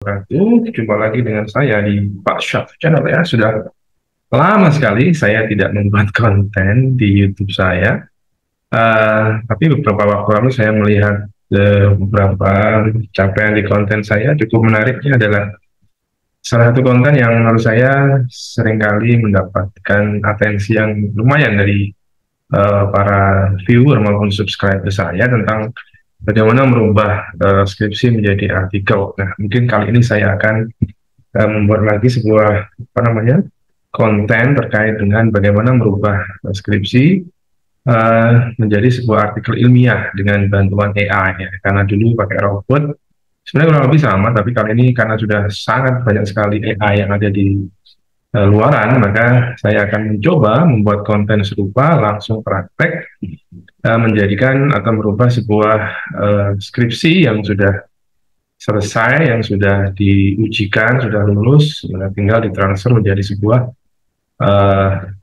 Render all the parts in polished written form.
wabarakatuh. Jumpa lagi dengan saya di Pak Syaf Channel ya. Sudah lama sekali saya tidak membuat konten di YouTube saya. Tapi beberapa waktu lalu saya melihat beberapa capaian di konten saya. Cukup menariknya adalah salah satu konten yang menurut saya seringkali mendapatkan atensi yang lumayan dari para viewer maupun subscriber saya tentang bagaimana merubah skripsi menjadi artikel. Nah, mungkin kali ini saya akan membuat lagi sebuah konten terkait dengan bagaimana merubah skripsi menjadi sebuah artikel ilmiah dengan bantuan AI ya. Karena dulu pakai robot sebenarnya kurang lebih sama, tapi kali ini karena sudah sangat banyak sekali AI yang ada di luaran, maka saya akan mencoba membuat konten serupa langsung praktek menjadikan atau merubah sebuah skripsi yang sudah selesai, yang sudah diujikan, sudah lulus, tinggal ditransfer menjadi sebuah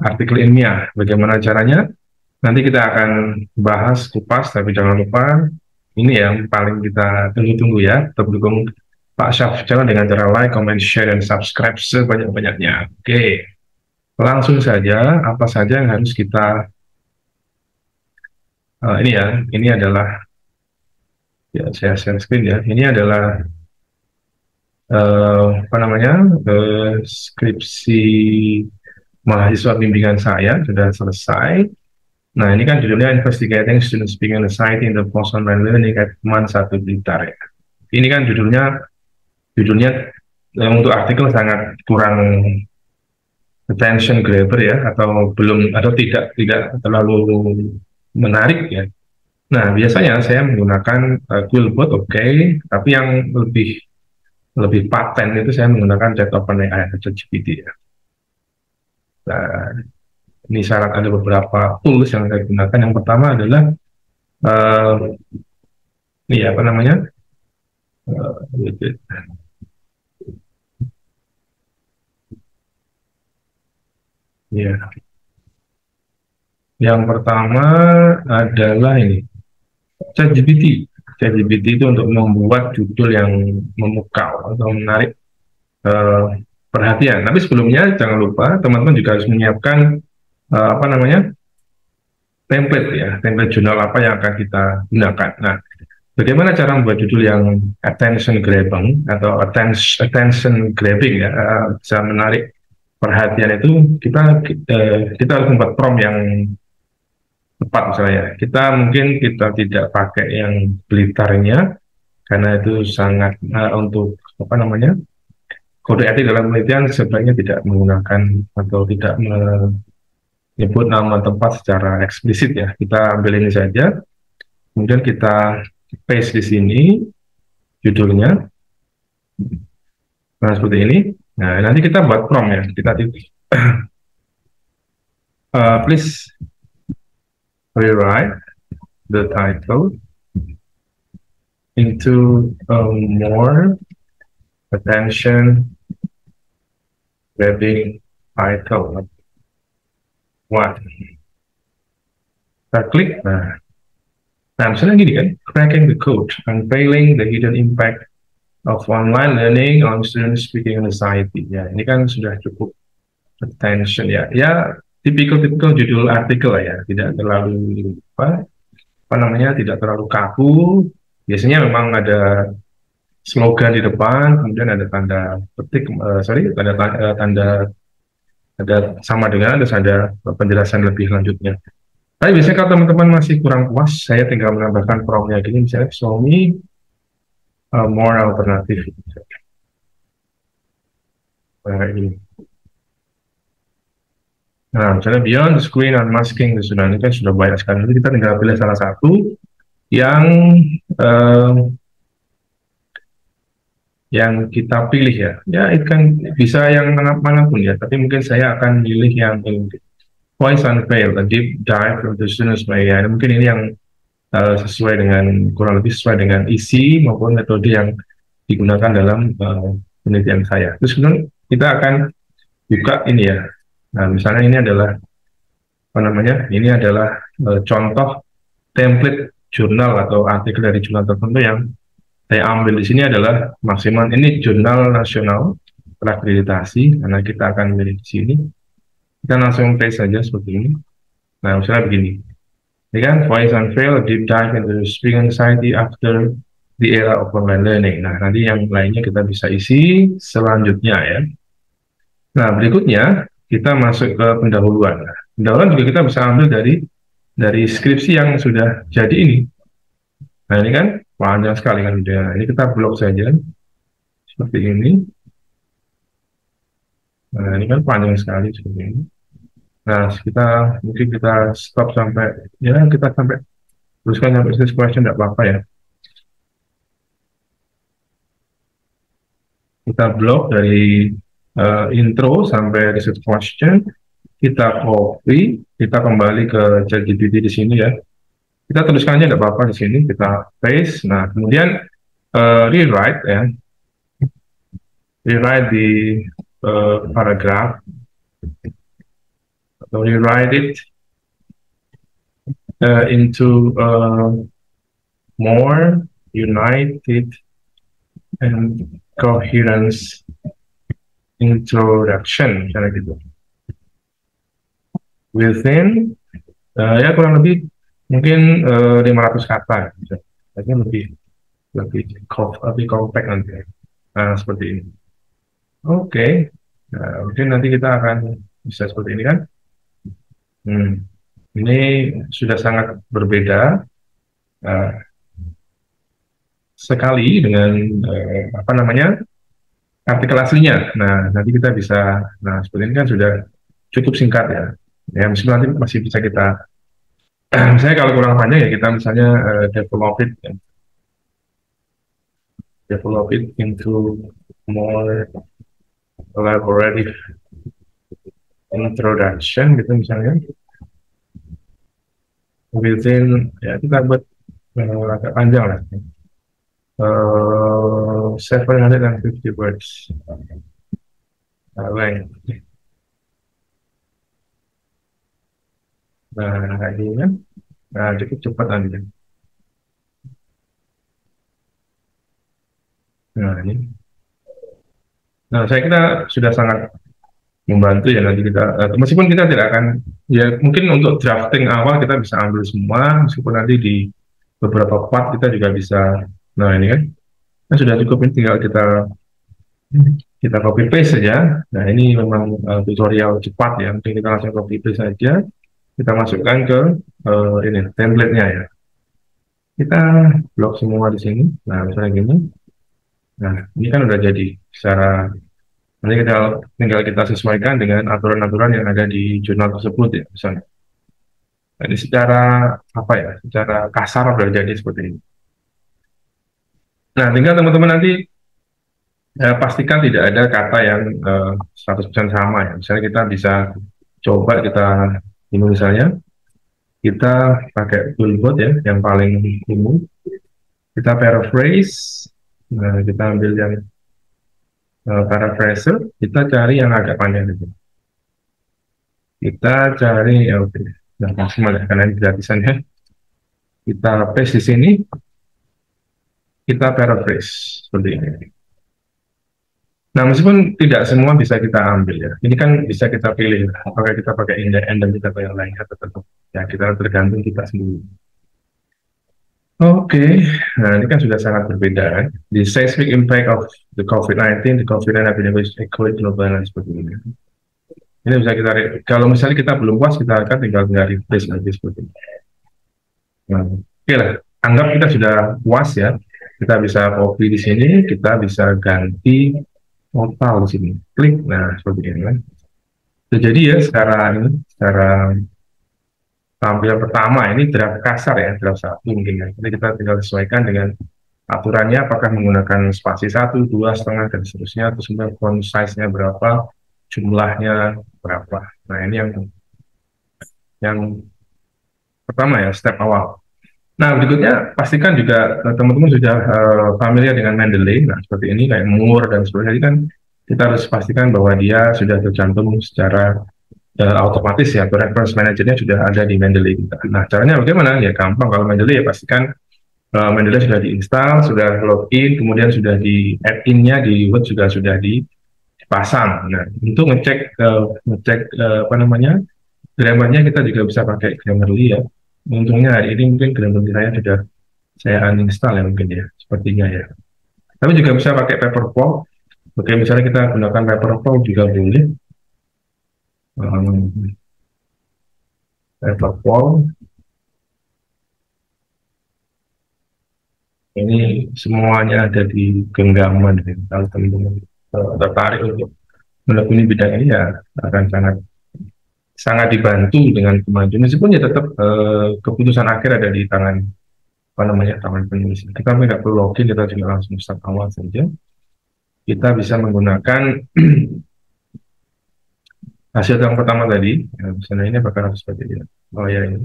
artikel ilmiah. Bagaimana caranya? Nanti kita akan bahas kupas, tapi jangan lupa ini yang paling kita tunggu-tunggu ya. Tetap dukung Pak Syaf Channel dengan cara like, comment, share, dan subscribe sebanyak-banyaknya. Oke, langsung saja. Apa saja yang harus kita ini adalah ya, saya share screen ya. Ini adalah skripsi mahasiswa bimbingan saya sudah selesai. Nah, ini kan judulnya Investigating Student Speaking Anxiety in the Post-Online Learning at Man 1 Blitar ya. Ini kan judulnya untuk artikel sangat kurang attention grabber ya, atau tidak terlalu menarik ya. Nah, biasanya saya menggunakan Quillbot, tapi yang lebih paten itu saya menggunakan Chat OpenAI atau ChatGPT ya. Nah, ini syarat, ada beberapa tools yang saya gunakan. Yang pertama adalah ya. Yang pertama adalah ini ChatGPT. ChatGPT itu untuk membuat judul yang memukau atau menarik perhatian. Tapi sebelumnya jangan lupa teman-teman juga harus menyiapkan template ya, template jurnal apa yang akan kita gunakan. Nah, bagaimana cara membuat judul yang attention grabbing atau attention grabbing ya, bisa menarik perhatian itu kita harus membuat prompt yang tepat misalnya. Kita tidak pakai yang Blitarnya karena itu sangat untuk kode etik dalam penelitian sebaiknya tidak menggunakan atau tidak menyebut nama tempat secara eksplisit ya. Kita ambil ini saja, kemudian kita paste di sini judulnya. Nah, seperti ini. Nah, nanti kita buat prompt ya. Kita titik. Please rewrite the title into a more attention grabbing title. What? Kita klik. Nah, misalnya gini kan, cracking the code, unveiling the hidden impact of online learning on student speaking anxiety. Ya, ini kan sudah cukup attention ya. Ya, tipikal judul artikel ya, tidak terlalu tidak terlalu kaku. Biasanya memang ada slogan di depan, kemudian ada tanda petik, tanda ada sama dengan ada penjelasan lebih lanjutnya. Tapi biasanya kalau teman-teman masih kurang puas, saya tinggal menambahkan prompt-nya gini, misalnya show me more alternative. Nah, ini. Nah, misalnya beyond the screen unmasking, ini kan sudah banyak sekali. Jadi kita tinggal pilih salah satu yang kita pilih ya. Ya, itu kan bisa yang manapun ya. Tapi mungkin saya akan pilih yang Voice Unveiled, a deep dive from the students by AI. Mungkin ini yang kurang lebih sesuai dengan isi maupun metode yang digunakan dalam penelitian saya. Terus kemudian kita akan buka ini ya. Nah, misalnya ini adalah ini adalah contoh template jurnal atau artikel dari jurnal tertentu yang saya ambil di sini adalah maksimal, ini jurnal nasional terakreditasi, karena kita akan milih di sini. Kita langsung paste saja seperti ini. Nah, misalnya begini. Ini kan, Voice and Fail, Deep Dive into Spring Anxiety After the Era of Online Learning. Nah, nanti yang lainnya kita bisa isi selanjutnya ya. Nah, berikutnya kita masuk ke pendahuluan. Nah, pendahuluan juga kita bisa ambil dari skripsi yang sudah jadi ini. Nah, ini kan panjang sekali kan. Nah, ini kita blok saja seperti ini. Nah, ini kan panjang sekali seperti ini. Nah, mungkin kita stop sampai, ya kita sampai teruskan sampai this question, tidak apa-apa ya. Kita blok dari intro sampai research question, kita copy, kita kembali ke ChatGPT di sini ya. Kita teruskan aja, tidak apa-apa di sini, kita paste. Nah, kemudian rewrite ya, rewrite di paragraph, atau rewrite it into more united and coherence introduction, misalnya gitu. Within ya kurang lebih mungkin 500 kata, gitu. lebih compact nanti. Nah, seperti ini. Oke. Nah, mungkin nanti kita akan bisa seperti ini kan. Ini sudah sangat berbeda sekali dengan apa namanya, artikel aslinya. Nah, nanti kita bisa, nah seperti ini kan sudah cukup singkat ya. Ya, meskipun nanti masih bisa kita, misalnya kalau kurang panjang ya kita misalnya develop it into more elaborative introduction gitu misalnya. Within, ya kita buat agak panjang lah. 750 words. Length. Nah, kayak gini kan. Nah, cukup cepat nanti. Nah, ini. Nah, saya kira sudah sangat membantu ya nanti kita, meskipun kita tidak akan, ya mungkin untuk drafting awal kita bisa ambil semua, meskipun nanti di beberapa part kita juga bisa, nah ini kan, nah, sudah cukup, ini tinggal kita copy paste saja. Nah, ini memang tutorial cepat ya, mungkin kita langsung copy paste saja, kita masukkan ke ini template-nya ya. Kita blok semua di sini. Nah, misalnya gini. Nah, ini kan udah jadi secara, nanti tinggal kita sesuaikan dengan aturan-aturan yang ada di jurnal tersebut ya, misalnya. Jadi secara apa ya, secara kasar udah jadi seperti ini. Nah, tinggal teman-teman nanti pastikan tidak ada kata yang 100% sama ya. Misalnya kita bisa coba ini misalnya kita pakai toolbot ya, yang paling umum. Kita paraphrase. Nah, kita ambil yang paraphraser, kita cari yang agak panjang itu. Kita cari, ya oke, nah maksimal ya, karena ini gratisan ya. Kita paste di sini, kita paraphrase seperti ini. Nah, meskipun tidak semua bisa kita ambil ya, ini kan bisa kita pilih apakah kita pakai endemic atau yang lain atau tetap ya, kita tergantung kita sendiri. Oke, nah ini kan sudah sangat berbeda kan. The seismic impact of the COVID-19, the COVID-19 epidemic equate global dan seperti ini. Ini bisa kita, kalau misalnya kita belum puas, kita akan tinggal replace lagi seperti ini. Nah, oke lah, anggap kita sudah puas ya. Kita bisa copy di sini, kita bisa ganti total di sini. Klik, nah seperti ini kan. Jadi ya secara tampilan pertama ini draft kasar ya, draft 1 mungkin ya. Jadi kita tinggal sesuaikan dengan aturannya, apakah menggunakan spasi 1, 2, setengah dan seterusnya, terus kemudian font size-nya berapa, jumlahnya berapa. Nah, ini yang pertama ya, step awal. Nah, berikutnya pastikan juga teman-teman sudah familiar dengan Mendeley. Nah, seperti ini kayak Moore dan sebagainya. Jadi kan kita harus pastikan bahwa dia sudah tercantum secara otomatis ya, atau reference manajernya sudah ada di Mendeley kita. Nah, caranya bagaimana? Ya gampang, kalau Mendeley ya pastikan Mendeley sudah diinstal, sudah login, kemudian sudah di add-in-nya di Word juga sudah dipasang. Nah, untuk ngecek apa namanya grammarnya kita juga bisa pakai Grammarly ya. Untungnya hari ini mungkin Grammarly saya uninstall ya mungkin ya, sepertinya ya. Tapi juga bisa pakai Paperpole. Oke, misalnya kita gunakan Paperpole juga boleh. Um, Paperpole ini semuanya ada di genggaman. Ya. Kalau teman-teman tertarik untuk menekuni bidang ini ya akan sangat sangat dibantu dengan kemajuan. Meskipun ya tetap keputusan akhir ada di tangan apa namanya tangan penulis. Kita tidak perlu login, kita juga langsung start awal saja. Kita bisa menggunakan hasil yang pertama tadi. Ya, misalnya ini apakah harus seperti ini? Oh ya ini.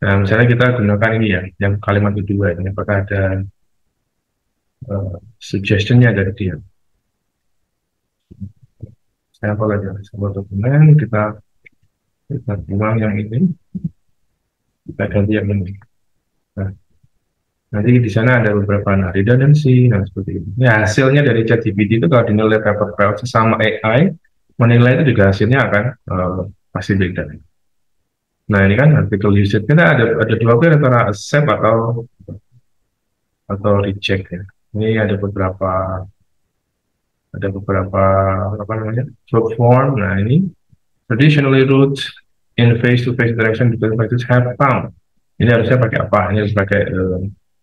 Nah, misalnya kita gunakan ini ya, yang kalimat kedua ini, apakah ada suggestionnya dari dia? Sampel aja, sampel dokumen, kita buang yang ini, kita ganti yang ini. Nah, nanti di sana ada beberapa redundancy, dan seperti itu. Ya, hasilnya dari ChatGPT itu kalau dinilai paper file sesama AI, menilai itu juga hasilnya akan pasti beda. Nah, ini kan artikel usage kita ada dua pilihan antara accept atau reject ya. Ini ada beberapa apa namanya short form. Nah, ini traditionally route in face-to-face interaction between practice have found. Ini harusnya pakai apa? Ini harus pakai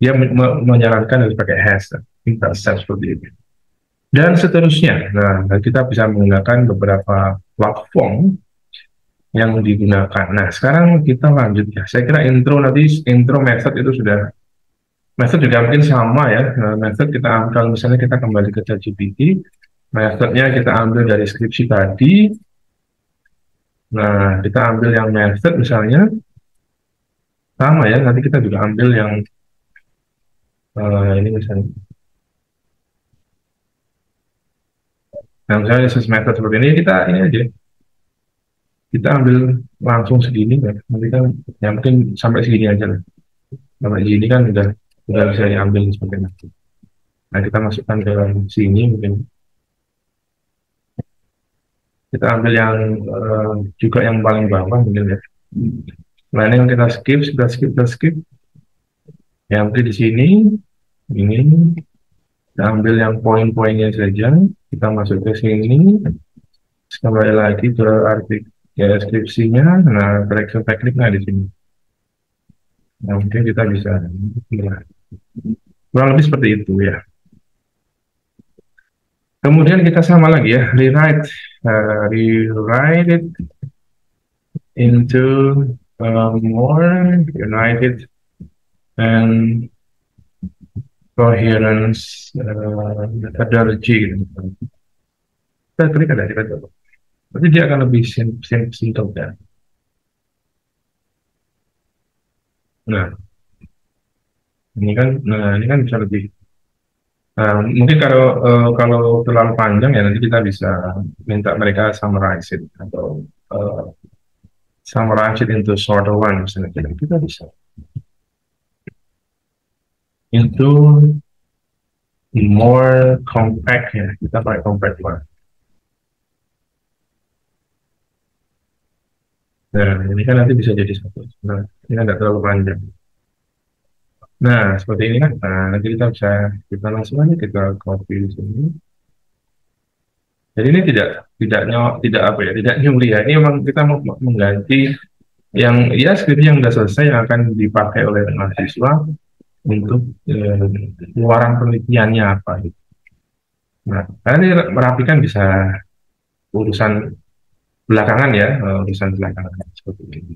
dia menyarankan harus pakai has, kita accept seperti itu. Dan seterusnya. Nah, kita bisa menggunakan beberapa platform yang digunakan. Nah, sekarang kita lanjut ya. Saya kira intro method itu sudah method juga mungkin sama ya. Nah, method kita ambil kalau misalnya kita kembali ke ChatGPT, methodnya kita ambil dari skripsi tadi. Nah, kita ambil yang method misalnya sama ya. Nanti kita juga ambil yang ini misalnya. Nah, misalnya method seperti ini kita ini aja. Kita ambil langsung segini ya. Nanti kan ya mungkin sampai segini aja lah. Sampai segini kan udah bisa diambil seperti itu. Nah, kita masukkan ke sini mungkin kita ambil yang juga yang paling bawah mungkin ya. Nah, ini yang kita skip. Yang mungkin di sini ini kita ambil yang poin-poinnya saja. Kita masuk ke sini. Kembali lagi ke artikel ya, deskripsinya. Nah, correction tekniknya di sini. Nah, mungkin kita bisa kurang lebih seperti itu ya. Kemudian kita sama lagi ya, rewrite it into more united and coherence methodology. Kita klik ada kita coba. Berarti dia akan lebih simple ya. Nah, ini kan bisa lebih. Mungkin kalau terlalu panjang ya nanti kita bisa minta mereka summarize it atau summarize it into shorter one misalnya kita bisa into more compact ya, kita pakai compact one. Nah, ini kan nanti bisa jadi satu. Nah, ini kan tidak terlalu panjang. Nah, seperti ini kan. Nah, nanti kita langsung aja kita copy di sini. Jadi ini tidak apa ya, tidak nyuri ya. Ini memang kita mau mengganti yang ya skripsi yang sudah selesai yang akan dipakai oleh mahasiswa untuk keluaran penelitiannya apa gitu. Nah, karena ini merapikan bisa urusan belakangan ya, urusan belakangan seperti ini.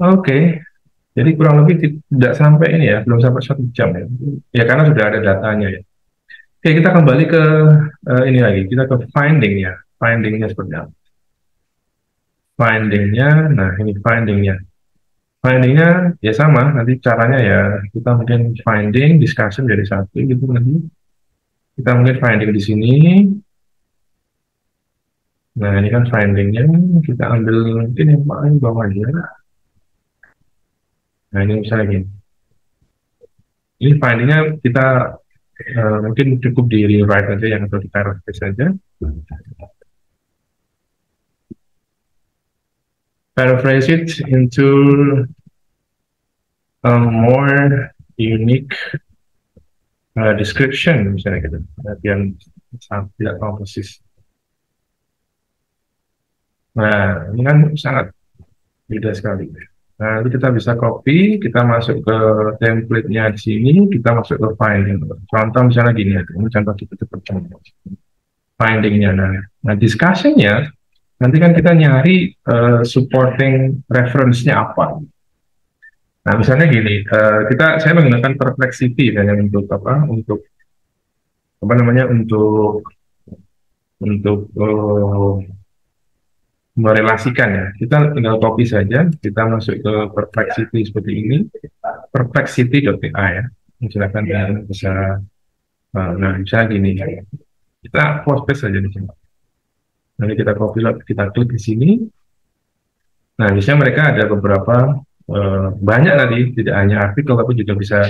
Oke, jadi kurang lebih tidak sampai ini ya, belum sampai 1 jam ya. Ya karena sudah ada datanya ya. Oke, kita kembali ke ini lagi, kita ke findingnya. Findingnya seperti apa? Findingnya, nah ini findingnya. Findingnya ya sama, nanti caranya ya kita mungkin finding, discussion jadi satu gitu nanti. Kita mungkin finding di sini. Nah ini kan findingnya, kita ambil mungkin yang paling bawah aja. Nah ini misalnya gini. Ini findingnya kita mungkin cukup di rewrite aja yang atau kita refresh saja. Paraphrase it into a more unique description misalnya gitu, biar tidak terlalu persis. Nah, ini kan sangat beda sekali. Nah, nanti kita bisa copy, kita masuk ke template-nya di sini, kita masuk ke finding. Contoh misalnya gini, ini contoh kita seperti finding-nya. Nah, discussion-nya, nanti kan kita nyari supporting reference-nya apa. Nah, misalnya gini, saya menggunakan perplexity ya, untuk apa? Untuk apa namanya? Untuk merelasikan ya. Kita tinggal copy saja, kita masuk ke perplexity seperti ini, perplexity.pa ya. Silakan ya, bisa. Nah, misalnya gini, kita post paste saja di sini. Nanti kita copy, kita klik di sini. Nah, misalnya mereka ada beberapa banyak tadi, tidak hanya artikel tapi juga bisa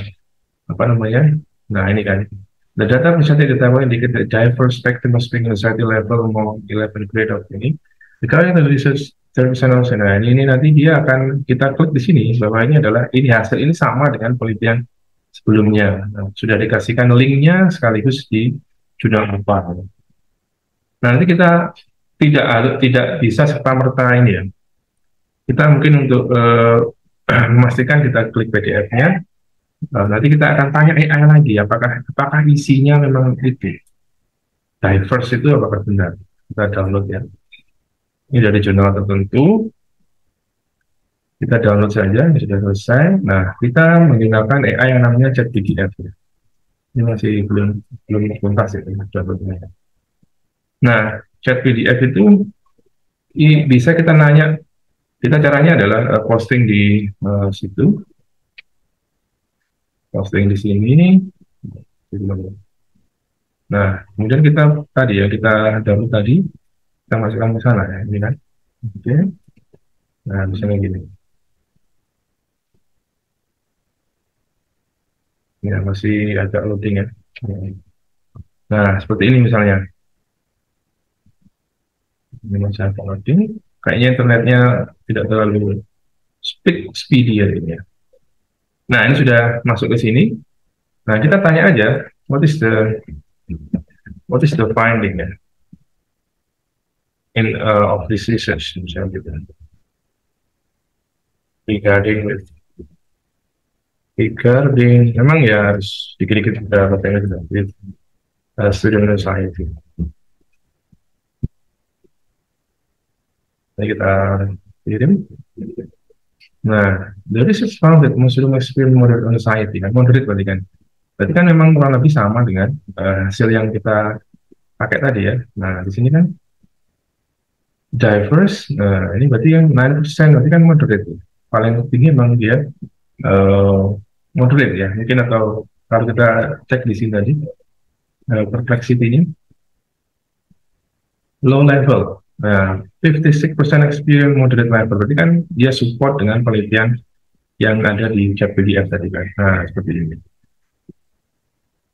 apa namanya. Nah, ini kan the data presented data will indicate the diverse spectrum of speaking anxiety level among 11 grade of ini. Jika yang research service nah ini nanti dia akan kita klik di sini bahwa ini adalah ini hasil ini sama dengan penelitian sebelumnya. Nah, sudah dikasihkan linknya sekaligus di jurnal apa. Nah, nanti kita tidak bisa serta merta ini ya. Kita mungkin untuk memastikan kita klik PDF-nya. Nanti kita akan tanya AI lagi, apakah isinya memang itu diverse itu apakah benar. Kita download ya. Ini dari jurnal tertentu. Kita download saja, ini sudah selesai. Nah, kita menggunakan AI yang namanya ChatPDF. Ya. Ini masih belum tuntas ya. Nah, ChatPDF itu bisa kita nanya. Kita caranya adalah posting di situ. Posting di sini. Nah, kemudian kita tadi ya, kita download tadi, kita masukkan ke sana ya, ini kan. Oke. Nah, misalnya gini. Ya, masih agak loading ya. Nah, seperti ini misalnya. Ini masih agak loading. Kayaknya internetnya tidak terlalu speedy ya ini ya. Nah, ini sudah masuk ke sini. Nah, kita tanya aja, what is the finding ya? Of this research, misalnya gitu. Regarding, memang ya harus dikit-dikit kita katanya sudah student society. Ini kita kirim. Nah, dari research found that Muslim experience moderate anxiety, kan moderate berarti kan. Berarti kan memang kurang lebih sama dengan hasil yang kita pakai tadi ya. Nah, di sini kan diverse. Nah, ini berarti yang 9% berarti kan moderate. Paling tinggi memang dia moderate ya. Mungkin atau kalau kita cek di sini tadi perplexity-nya low level. Nah, 56% experience moderate level. Berarti kan dia support dengan penelitian yang ada di ChatPDF tadi kan. Nah, seperti ini.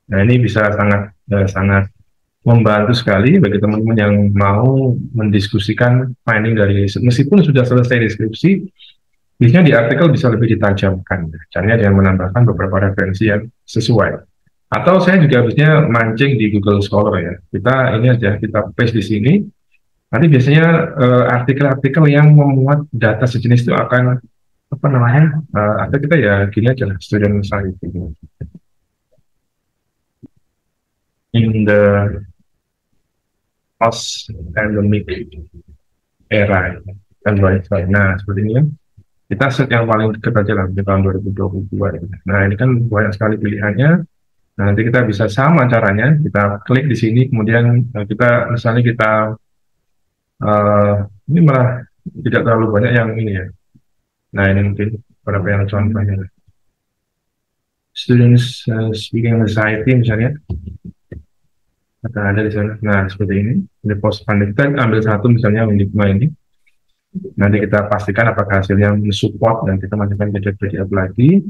Nah, ini bisa sangat membantu sekali bagi teman-teman yang mau mendiskusikan finding dari meskipun sudah selesai deskripsi, biasanya di artikel bisa lebih ditajamkan. Caranya dengan menambahkan beberapa referensi yang sesuai. Atau saya juga biasanya mancing di Google Scholar ya. Kita ini aja, kita paste di sini. Nanti biasanya artikel-artikel yang memuat data sejenis itu akan apa namanya? Atau kita ya gini aja lah, student society. In the post-pandemic era dan lain-lain. Nah, seperti ini ya. Kita set yang paling dekat aja lah di tahun 2022. Nah, ini kan banyak sekali pilihannya. Nah, nanti kita bisa sama caranya. Kita klik di sini, kemudian kita misalnya kita ini malah tidak terlalu banyak yang ini ya. Nah, ini mungkin beberapa yang contohnya. Students speaking anxiety misalnya. Akan ada di sana. Nah, seperti ini. Di post pandemic kita ambil satu misalnya Undigma ini. Nanti kita pastikan apakah hasilnya mensupport dan kita masukkan ke PDF lagi.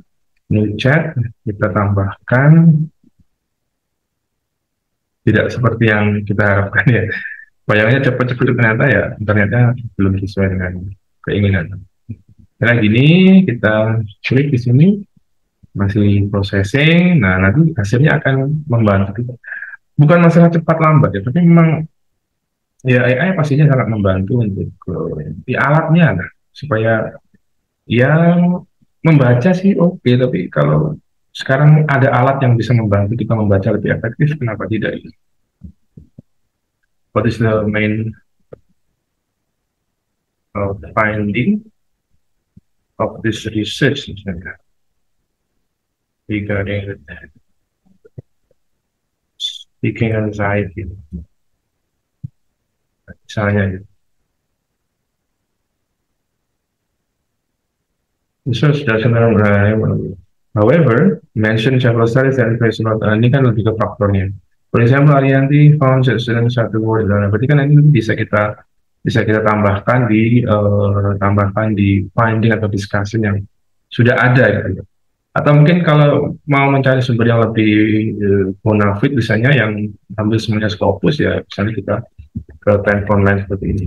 new chat, kita tambahkan, tidak seperti yang kita harapkan ya. Bayangnya cepat-cepat, ternyata ya ternyata belum sesuai dengan keinginan. Karena gini, kita klik di sini, masih processing, nah nanti hasilnya akan membantu kita. Bukan masalah cepat lambat ya, tapi memang ya AI pastinya sangat membantu untuk di alatnya, nah, supaya yang membaca sih oke, tapi kalau sekarang ada alat yang bisa membantu kita membaca lebih efektif, kenapa tidak? What is the main finding of this research misalnya regarding speaking anxiety misalnya gitu. Research doesn't however mention several studies and personal, ini kan lebih ke faktornya. For example, Arianti found students satu word, berarti kan ini bisa kita tambahkan di finding atau discussion yang sudah ada gitu. Atau mungkin kalau mau mencari sumber yang lebih bonafit, misalnya yang ambil semuanya Scopus, ya misalnya kita ke trend online seperti ini.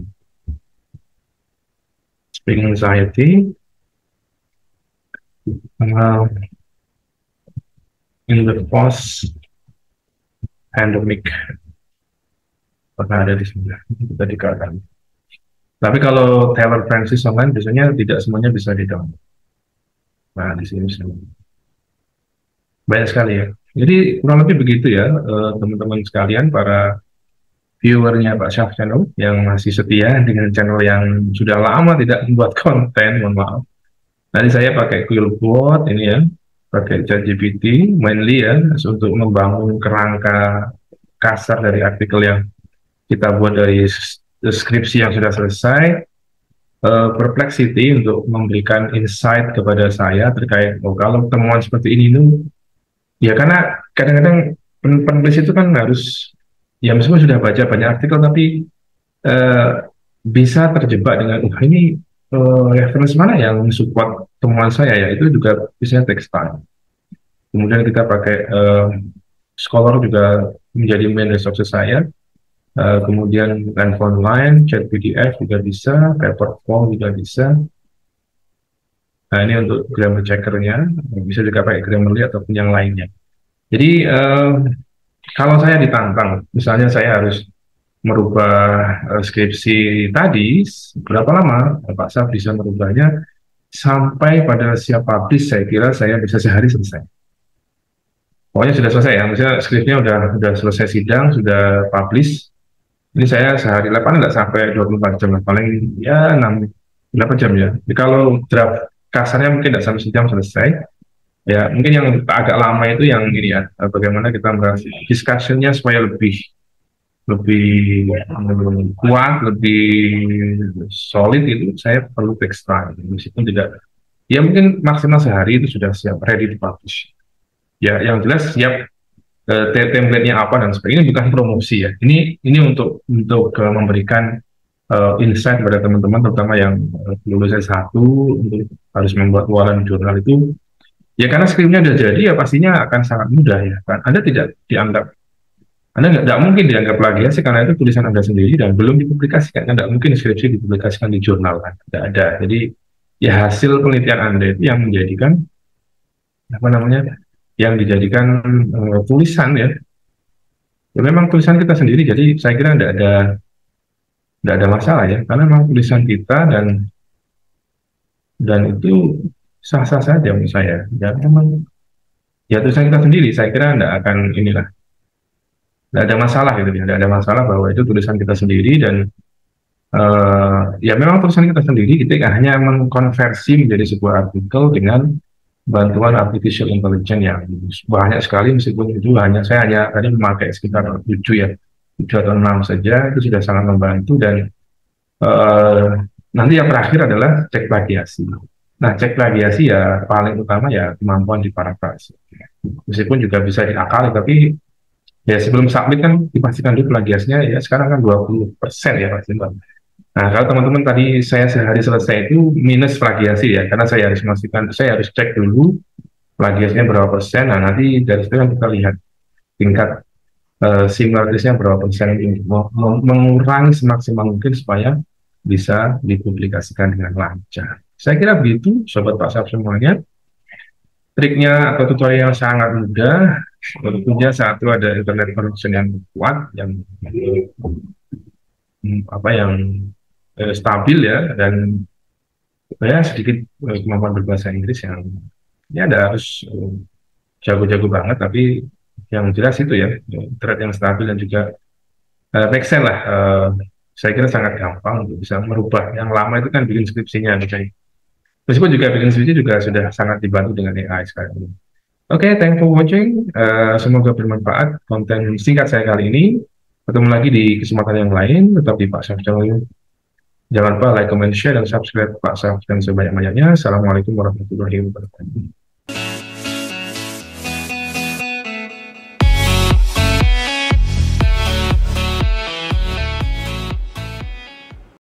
Speaking anxiety, in the post pandemic, pernah ada di sini, kita dikatakan. Tapi kalau Taylor Francis online biasanya tidak semuanya bisa di-download. Nah, di sini banyak sekali ya. Jadi kurang lebih begitu ya, teman-teman sekalian, para viewernya Pak Syaf Channel yang masih setia dengan channel yang sudah lama tidak membuat konten, mohon maaf. Nanti saya pakai Quillbot ini ya, pakai ChatGPT mainly ya, untuk membangun kerangka kasar dari artikel yang kita buat dari deskripsi yang sudah selesai. Perplexity untuk memberikan insight kepada saya terkait kalau temuan seperti ini ya, karena kadang-kadang penulis itu kan harus, ya meskipun sudah baca banyak artikel, tapi bisa terjebak dengan ini reference mana yang support temuan saya ya, itu juga bisa text time. Kemudian kita pakai Scholar juga menjadi main resource saya. Kemudian Lens Online, Chat PDF juga bisa, Paperphone juga bisa. Nah, ini untuk grammar checkernya, bisa juga pakai Grammarly ataupun yang lainnya. Jadi kalau saya ditantang, misalnya saya harus merubah skripsi tadi, berapa lama Pak Syaf bisa merubahnya sampai pada siap publish, saya kira saya bisa sehari selesai. Pokoknya sudah selesai ya, misalnya skripsinya udah selesai sidang, sudah publish. Ini saya sehari, paling nggak sampai 24 jam, paling ya 8 jam ya. Jadi kalau draft kasarnya mungkin nggak sampai sejam selesai. Ya mungkin yang agak lama itu yang ini ya, bagaimana kita merasa discussion-nya supaya lebih kuat, lebih solid, itu saya perlu text time. Meskipun tidak, ya mungkin maksimal sehari itu sudah siap, ready to publish. Ya yang jelas siap template-nya apa dan sebagainya. Ini bukan promosi ya. Ini untuk memberikan insight pada teman-teman, terutama yang lulus S1 untuk harus membuat waran jurnal itu. Ya karena skripnya udah jadi, ya pastinya akan sangat mudah ya. Kan Anda tidak dianggap, Anda nggak mungkin dianggap plagiasi karena itu tulisan Anda sendiri dan belum dipublikasikan. Nggak mungkin skripsi dipublikasikan di jurnal kan. Tidak ada. Jadi ya hasil penelitian Anda itu yang menjadikan apa namanya, yang dijadikan tulisan ya. Ya memang tulisan kita sendiri, jadi saya kira tidak ada masalah ya, karena memang tulisan kita dan itu sah-sah saja menurut saya. Ya memang ya tulisan kita sendiri, saya kira tidak akan inilah, tidak ada masalah gitu ya, tidak ada masalah bahwa itu tulisan kita sendiri dan ya memang tulisan kita sendiri, kita hanya mengkonversi menjadi sebuah artikel dengan bantuan artificial intelligence yang banyak sekali, meskipun itu saya hanya tadi memakai sekitar 7 atau 6 saja, itu sudah sangat membantu. Dan nanti yang terakhir adalah cek plagiasi. Nah, cek plagiasi ya paling utama ya kemampuan di parafrase. Meskipun juga bisa diakali, tapi ya sebelum submit kan dipastikan dulu plagiasinya, ya sekarang kan 20% ya Pak Simbang. Nah, kalau teman-teman tadi saya sehari selesai itu minus plagiasi ya, karena saya harus memastikan, saya harus cek dulu plagiasnya berapa persen. Nah, nanti dari situ kan kita lihat tingkat similaritasnya berapa persen untuk mengurangi semaksimal mungkin supaya bisa dipublikasikan dengan lancar. Saya kira begitu, Sobat WhatsApp semuanya. Triknya atau tutorial yang sangat mudah. Tentunya satu ada internet connection yang kuat, yang yang stabil ya, dan saya sedikit kemampuan berbahasa Inggris yang ya ada harus jago-jago banget, tapi yang jelas itu ya internet yang stabil dan juga make sense lah. Saya kira sangat gampang untuk bisa merubah. Yang lama itu kan bikin skripsinya misalnya. Meskipun juga bikin skripsi juga sudah sangat dibantu dengan AI sekarang ini. Oke, thank you for watching. Semoga bermanfaat konten singkat saya kali ini. Ketemu lagi di kesempatan yang lain. Tetap di Pak Syaf Channel. Jangan lupa like, comment, share, dan subscribe Pak Syaf dan sebanyak-banyaknya. Assalamualaikum warahmatullahi wabarakatuh.